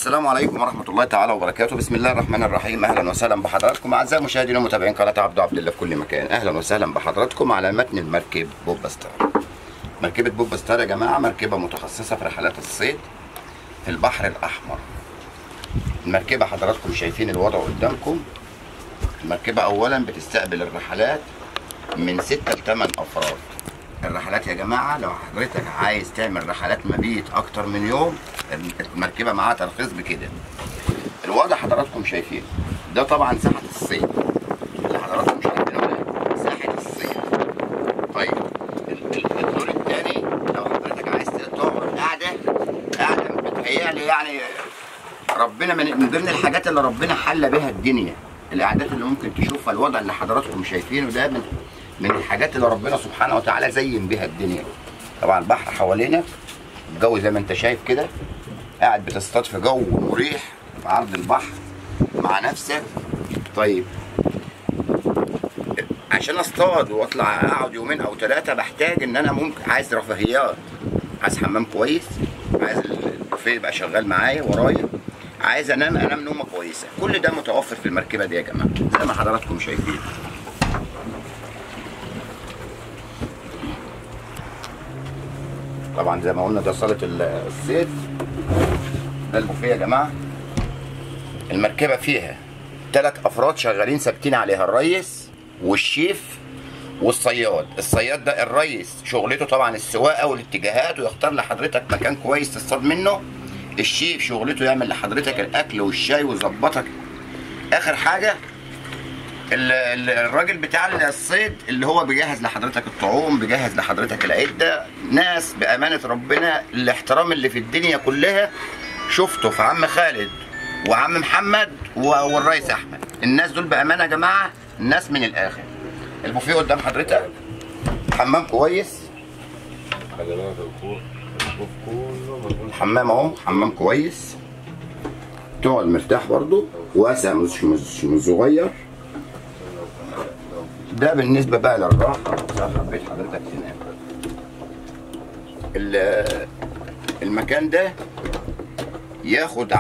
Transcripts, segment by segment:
السلام عليكم ورحمة الله تعالى وبركاته. بسم الله الرحمن الرحيم. أهلا وسهلا بحضراتكم أعزائي مشاهدين ومتابعين قناة عبده عبد الله في كل مكان. أهلا وسهلا بحضراتكم على متن المركب بوبا ستار. مركبة بوبا ستار يا جماعة مركبة متخصصة في رحلات الصيد في البحر الأحمر. المركبة حضراتكم شايفين الوضع قدامكم. المركبة أولا بتستقبل الرحلات من 6 ل 8 أفراد. الرحلات يا جماعة لو حضرتك عايز تعمل رحلات مبيت أكتر من يوم، المركبة معاها ترخيص بكده. الوضع حضراتكم شايفين ده طبعا ساحة الصيد اللي حضراتكم شايفينه ده ساحة الصيد. طيب الدور الثاني لو حضرتك عايز تقعد قاعدة بتهيألي يعني ربنا من ضمن الحاجات اللي ربنا حل بها الدنيا، القعدات اللي ممكن تشوفها. الوضع اللي حضراتكم شايفينه ده من الحاجات اللي ربنا سبحانه وتعالى زين بها الدنيا. طبعا البحر حوالينا، الجو زي ما انت شايف كده، قاعد بتصطاد في جو مريح في عرض البحر مع نفسك. طيب عشان اصطاد واطلع اقعد يومين او 3 بحتاج ان انا ممكن عايز رفاهيات، عايز حمام كويس، عايز البوفيه يبقى شغال معايا ورايا، عايز انام نومه كويسه. كل ده متوفر في المركبه دي يا جماعه زي ما حضراتكم شايفين. طبعا زي ما قلنا ده صاله الصيد، ده البوفيه يا جماعه. المركبه فيها 3 افراد شغالين ثابتين عليها، الريس والشيف والصياد. الصياد ده الريس شغلته طبعا السواقه والاتجاهات ويختار لحضرتك مكان كويس تصطاد منه. الشيف شغلته يعمل لحضرتك الاكل والشاي ويظبطك. اخر حاجه الراجل بتاع الصيد اللي هو بيجهز لحضرتك الطعوم، بيجهز لحضرتك العده. ناس بامانه ربنا الاحترام اللي في الدنيا كلها شفته في عم خالد وعم محمد والريس احمد. الناس دول بامانه يا جماعه الناس من الاخر. البوفيه قدام حضرتك، حمام كويس، الحمام اهو حمام كويس، تقعد مرتاح برضو، واسع مش صغير. ده بالنسبه بقى للراحه بيت حضرتك تنام. المكان ده ياخد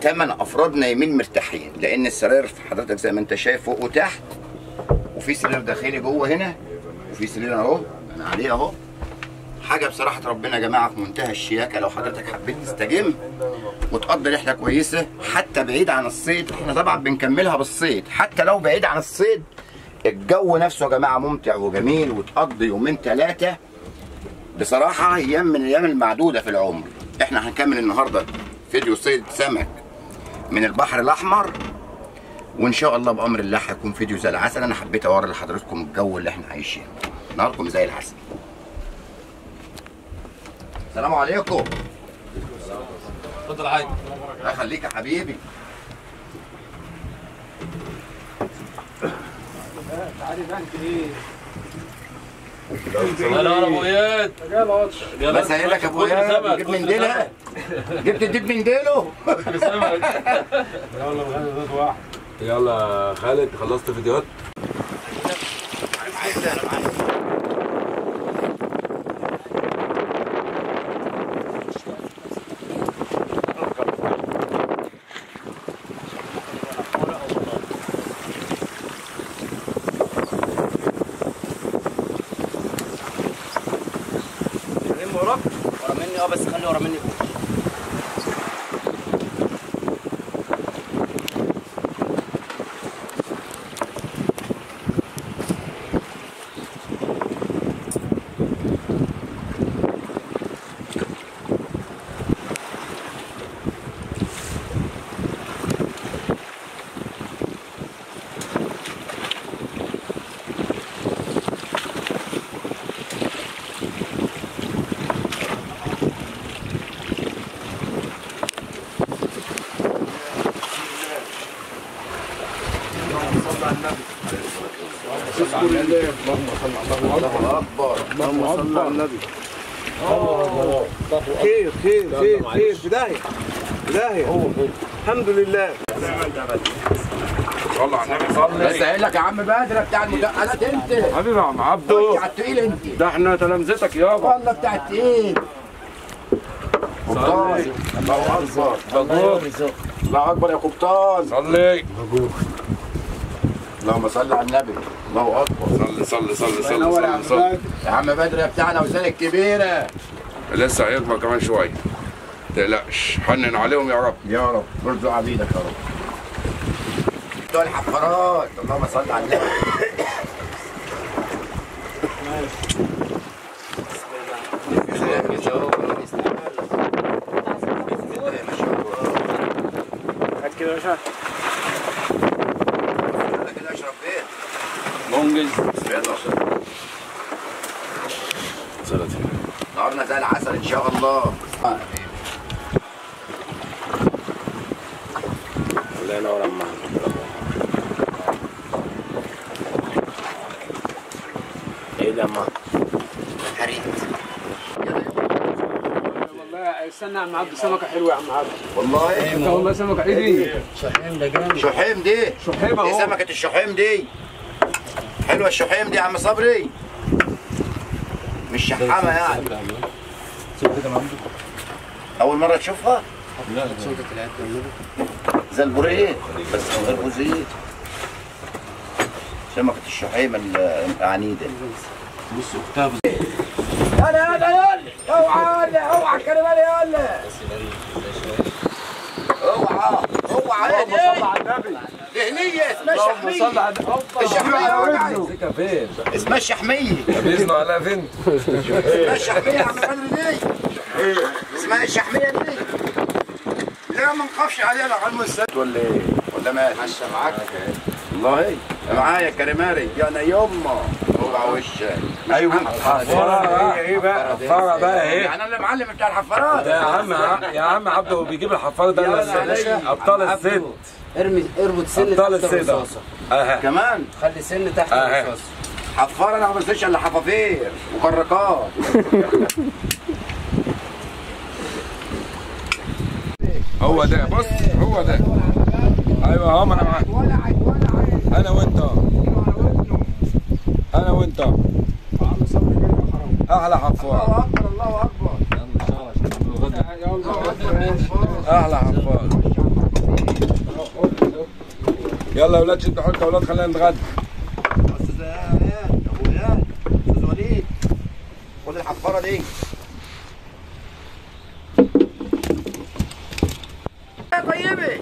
8 افراد نايمين مرتاحين، لان السراير حضرتك زي ما انت شايف فوق وتحت، وفي سرير داخلي جوه هنا، وفي سرير اهو انا عليه اهو. حاجه بصراحه ربنا يا جماعه في منتهى الشياكه. لو حضرتك حبيت تستجم وتقضي رحله كويسه حتى بعيد عن الصيد، احنا طبعا بنكملها بالصيد، حتى لو بعيد عن الصيد الجو نفسه يا جماعه ممتع وجميل، وتقضي يومين 3 بصراحه ايام من الايام المعدوده في العمر. احنا هنكمل النهارده فيديو صيد سمك من البحر الاحمر، وان شاء الله بامر الله هيكون فيديو زي العسل. انا حبيت اوري لحضراتكم الجو اللي احنا عايشينه، نهاركم زي العسل. السلام عليكم. اتفضل يا حاج. الله يخليك يا حبيبي. تعالي بقى انت ايه؟ لا ابو اياد. بس قايل لك يا ابو اياد جيب من ديلها. جبت الديب من ديله. يلا الغدا ده واحد. يلا يا خالد خلصت فيديوهات؟ ورا مني بس خلي ورا مني فوق. الله اكبر. اللهم صل على النبي. خير خير خير خير في داهيه في داهيه. الحمد لله. صلى على النبي صلى. بس قايل لك يا عم بدر بتاع المدقلات انت. حبيبي يا عم عبده. بتاع التقيل انت. ده احنا تلامذتك يابا. والله بتاع التقيل. قبطان. الله اكبر. الله اكبر يا قبطان. صلي اللهم صل على النبي. الله اكبر. صلي. يا عم بدر يا بتاعنا وزان الكبيره. لسه هيكبر كمان شويه. تقلقش، حنن عليهم يا رب. يا رب ارزق عبيدك يا رب. بتوع الحفارات. اللهم صل على النبي. هات كده يا باشا. كده اشرب بيت. منجز. نهارنا زي العسل ان شاء الله. الله ينور يا عم. ايه ده يا عم؟ حريت. والله استنى يا عم عبد، سمكه حلوه يا عم عبد. والله انت والله سمكه ايه دي؟ شحيم دي. شحيمه ايه اهو. سمكة الشحيم دي؟ حلوة الشحيم دي يا عم صبري. مش شحامة يعني. أول مرة تشوفها؟ لا زي البوريق بس من غير بوزيت. سمكة الشحيم العنيدة. بصوا اختها يلا اوعى الكلمة يلا اوعى دي هنية اسمها شحمية. الشحمية وجعت. اسمها الشحمية. بيزنوا عليها فين؟ اسمها الشحمية يا عم بدر دي. اسمها الشحمية دي. لا ما نخافش عليها لو علم السد ولا ايه؟ ولا ماشي؟ ماشي معاك؟ والله معايا كريماري يا يما. اوعى وشك. ايوه حفاره. ايه بقى؟ حفاره بقى ايه؟ يعني انا اللي معلم بتاع الحفارات. يا عم عبده بيجيب الحفاره ده ابطال الست. اربط سن ابطال تحت الست. الرصاصه. كمان خلي سن تحت الرصاصه. حفاره انا ما بنزلش الا حفافير وكركات. هو ده بص هو ده. ايوه اهو ما انا معاك. انا وانت انا وانت احلى حفار. الله اكبر. احلى حفار. يلا يا ولاد شدوا حيلكم يا ولاد خلينا نتغدى. استاذ اياد ابو اياد استاذ وليد خد الحفاره دي. يا طيبي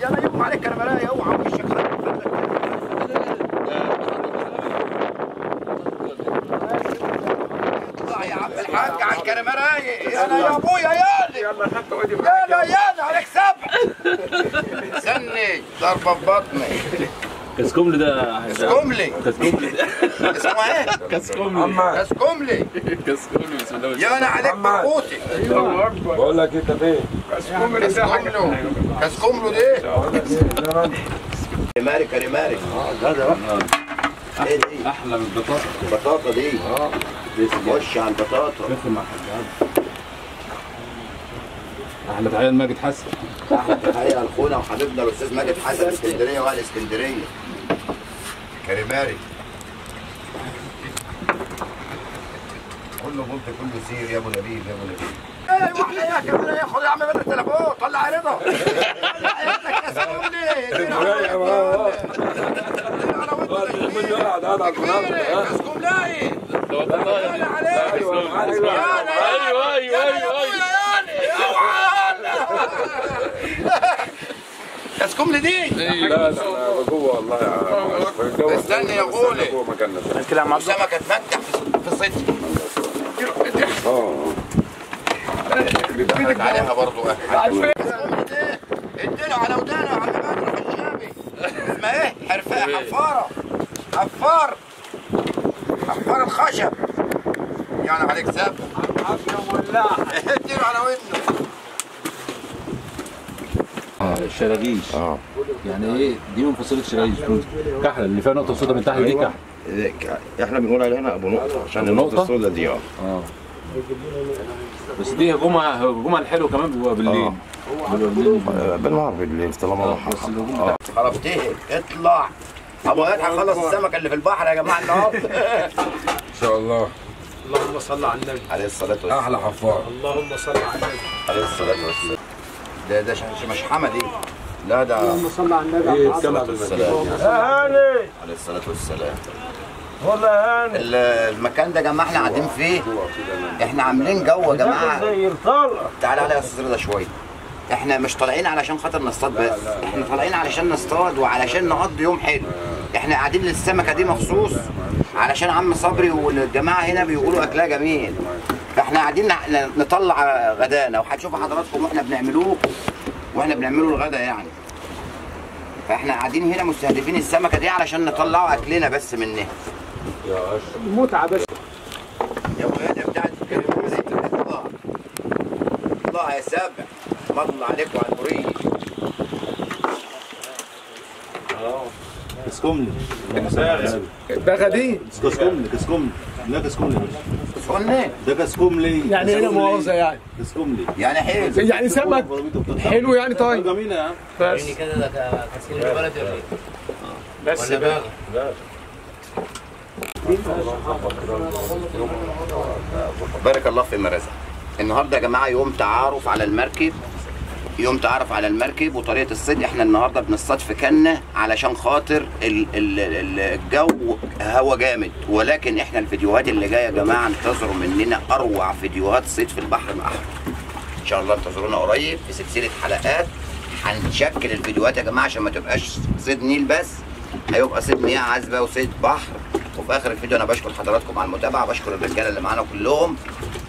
يا يما عليك كرملايه. اوعى وشك اطلع يا عم الحاج على الكرملايه. يا ابويا يلا عليك سبع. استني ضربه في بطني. كاسكوملي ده كاسكوملي. كاسكوملي ده اسمه ايه؟ كاسكوملي كاسكوملي. كاسكوملي بسم الله يا انا عليك بقوتي. بقول لك انت فين؟ كاسكوملو دي. كريماري. ايه دي؟ احلى من البطاطا. البطاطا دي. خش على البطاطا. احلى تحيه لماجد حسن. تحية لاخونا وحبيبنا الاستاذ ماجد حسن اسكندريه واهل اسكندريه. كريماري. كله بلط كله سير يا ابو نبيل يا ابو نبيل. ايه واحده يا كريماري. خد يا عم بدر التليفون طلع رضا. طلع ابنك كاسكوملي. كاسكوملي دي. لا جوه والله يا عم. استني يا غولي. كده يا عم عبد. سمكه تفتح في الصيد. بيضحك عليها برضه. اديله على ودانه يا عم بدر الشابي. اسمها ايه؟ حفاره. حفار الخشب. يعني عليك سب. اديله على ودنه. الشراغيش. يعني ايه دي من فصيله الشراغيش؟ كحله اللي فيها نقطه سودا من تحت دي كحله. احنا بنقول عليها هنا ابو نقطه عشان النقطه السوداء دي. بس دي هجومها الحلو كمان بيبقى بالليل. بالنهار بالليل طالما خربتيه. اطلع ابو اياد هنخلص السمكه اللي في البحر يا جماعه النهارده. ان شاء الله. اللهم صل على النبي. عليه الصلاه والسلام. احلى حفار. اللهم صل على النبي. عليه الصلاه والسلام. ده مش حمدي، لا ده اللهم صل على النبي. عليه الصلاه والسلام. عليه الصلاه والسلام. والله هاني المكان ده يا جماعه احنا قاعدين فيه، احنا عاملين جو يا جماعه. تعالى على يا استاذ رضا شويه. احنا مش طالعين علشان خاطر نصطاد بس، احنا طالعين علشان نصطاد وعلشان نقضي يوم حلو. احنا قاعدين للسمكه دي مخصوص علشان عم صبري والجماعه هنا بيقولوا اكلها جميل، فاحنا قاعدين نطلع غدانا، وهتشوفوا حضراتكم واحنا بنعمله الغدا يعني. فاحنا قاعدين هنا مستهدفين السمكه دي علشان نطلعوا اكلنا بس منها. متعه بس. يا ولاد بتاعت الله يا سابع، فضل عليكم على البريد. كسكملي ده غدير. كسكملي لا كسكملي قلنا ده كسكملي يعني ايه مؤاخذه يعني؟ كسكملي يعني حلو، يعني سمك حلو يعني. طيب جميلة يا عم. بس كده ده كسكين بلدي ولا ايه؟ بس ولا بقى. بارك الله في مرزق. النهارده يا جماعه يوم تعارف على المركب، يوم تعرف على المركب وطريقه الصيد. احنا النهارده بنصطاد في كنه علشان خاطر الجو هوا جامد، ولكن احنا الفيديوهات اللي جايه يا جماعه انتظروا مننا اروع فيديوهات صيد في البحر الاحمر. ان شاء الله انتظرونا قريب في سلسله حلقات هنشكل الفيديوهات يا جماعه عشان ما تبقاش صيد نيل بس، هيبقى صيد مياه عذبه وصيد بحر. وفي اخر الفيديو انا بشكر حضراتكم على المتابعه، بشكر الرجاله اللي معانا كلهم،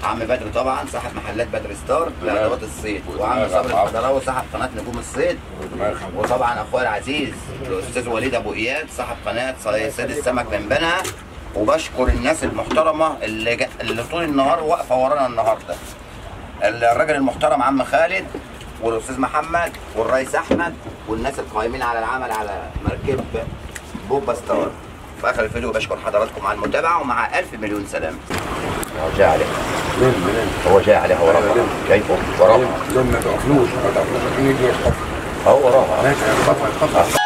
عم بدر طبعا صاحب محلات بدر ستار لادوات الصيد، وعم صبري الخضراوي صاحب قناه نجوم الصيد، وطبعا اخويا العزيز الاستاذ وليد ابو اياد صاحب قناه صيد السمك من بنها. وبشكر الناس المحترمه اللي طول النهار واقفه ورانا النهارده، الراجل المحترم عم خالد والاستاذ محمد والرئيس احمد والناس القائمين على العمل على مركب بوبا ستار. في اخر الفيديو بشكر حضراتكم على المتابعه، ومع الف مليون سلامه. هو جاي عليه هو جاي عليه وراه شايفه وراه لما تقفلوش ما تقفلوش عشان يجي يخطف. هو وراه ماشي.